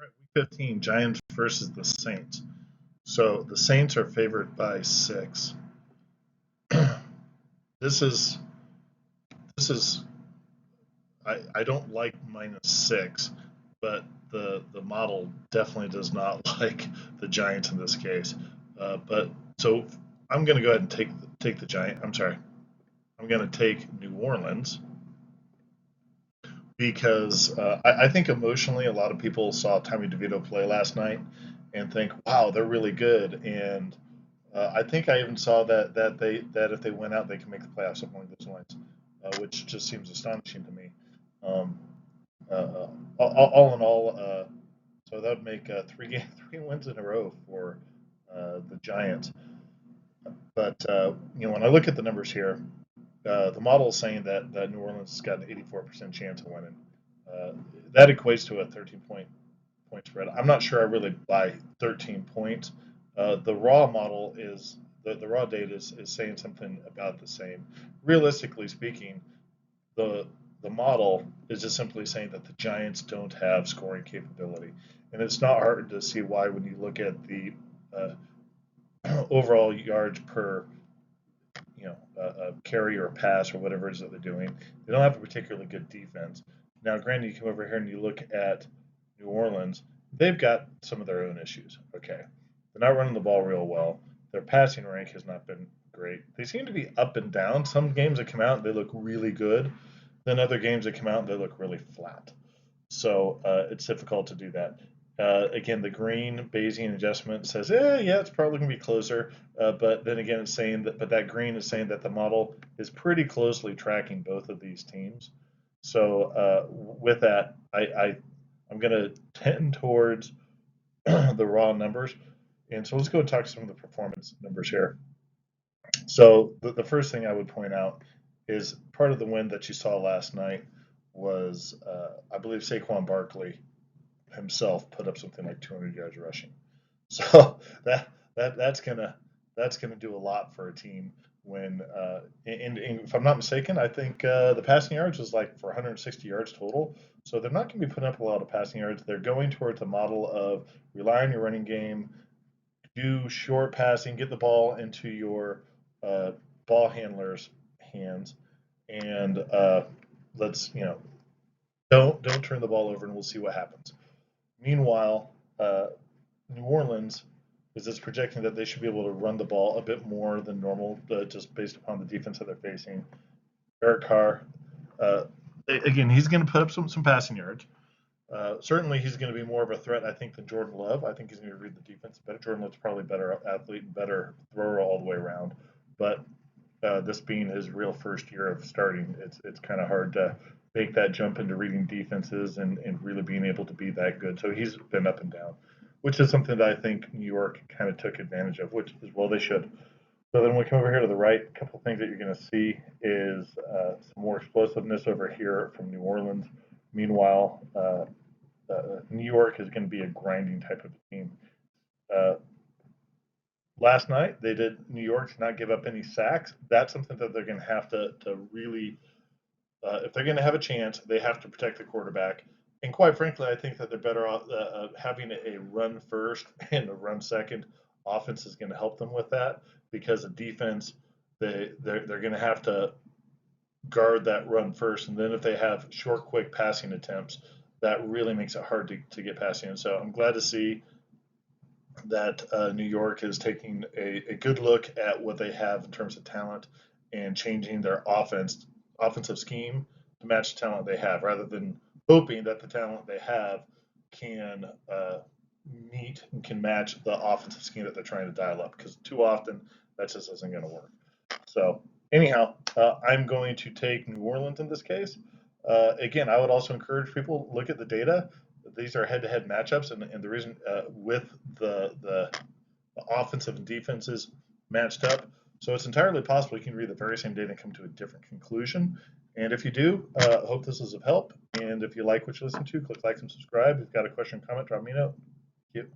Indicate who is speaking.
Speaker 1: Right, week 15, Giants versus the Saints. So the Saints are favored by 6. This is this is I don't like -6, but the model definitely does not like the Giants in this case. But so I'm going to go ahead and take the Giant. I'm sorry. I'm going to take New Orleans because I think emotionally a lot of people saw Tommy DeVito play last night and think, wow, they're really good. And I think I even saw that if they went out, they can make the playoffs, something along those lines, which just seems astonishing to me. Um, all in all, so that would make three wins in a row for the Giants. But when I look at the numbers here, the model is saying that New Orleans has got an 84% chance of winning. Uh, that equates to a 13 point spread. I'm not sure I really buy 13 points. The raw model is the raw data is saying something about the same. Realistically speaking, the the model is just simply saying that the Giants don't have scoring capability, and it's not hard to see why when you look at the uh, overall yards per carry or pass or whatever it is that they're doing. They don't have a particularly good defense. Now, granted, you come over here and you look at New Orleans, they've got some of their own issues. Okay, they're not running the ball real well. Their passing rank has not been great. They seem to be up and down. Some games that come out, they look really good. Then other games that come out, they look really flat. So it's difficult to do that. Again, the green Bayesian adjustment says, yeah, it's probably going to be closer. But then again, it's saying that, but that green is saying that the model is pretty closely tracking both of these teams. So with that, I'm going to tend towards the raw numbers. And so let's go and talk some of the performance numbers here. So the first thing I would point out is part of the win that you saw last night was, I believe, Saquon Barkley himself put up something like 200 yards rushing. So that's gonna do a lot for a team when, and if I'm not mistaken, I think the passing yards was like for 160 yards total. So they're not going to be putting up a lot of passing yards. They're going towards a model of rely on your running game, do short passing, get the ball into your uh, ball handlers' hands, and let's don't turn the ball over, and we'll see what happens. Meanwhile, New Orleans is projecting that they should be able to run the ball a bit more than normal, just based upon the defense that they're facing. Eric Carr, uh, again, he's going to put up some passing yards. Certainly, he's going to be more of a threat, I think, than Jordan Love. I think he's going to read the defense better. Jordan Love's probably a better athlete and better thrower all the way around. But this being his real first year of starting, it's kind of hard to make that jump into reading defenses and really being able to be that good. So he's been up and down, which is something that I think New York kind of took advantage of, which is well they should. So then we come over here to the right. A couple of things that you're going to see is some more explosiveness over here from New Orleans. Meanwhile, New York is going to be a grinding type of team. Uh, Last night they did New York to not give up any sacks. That's something that they're going to have to really, if they're going to have a chance, they have to protect the quarterback. And quite frankly, I think that they're better off having a run first and a run second offense is going to help them with that because the defense they're going to have to guard that run first, and then if they have short, quick passing attempts, that really makes it hard to get passing. And so I'm glad to see that New York is taking a good look at what they have in terms of talent and changing their offensive scheme to match the talent they have, rather than hoping that the talent they have can meet and can match the offensive scheme that they're trying to dial up. Because too often that just isn't going to work. So anyhow, I'm going to take New Orleans in this case. Again, I would also encourage people to look at the data. These are head-to-head matchups, and the reason with the offensive and defenses matched up, so it's entirely possible you can read the very same data and come to a different conclusion. And if you do, hope this is of help. And if you like what you listen to, click like and subscribe. If you've got a question or comment, drop me a note. Thank you.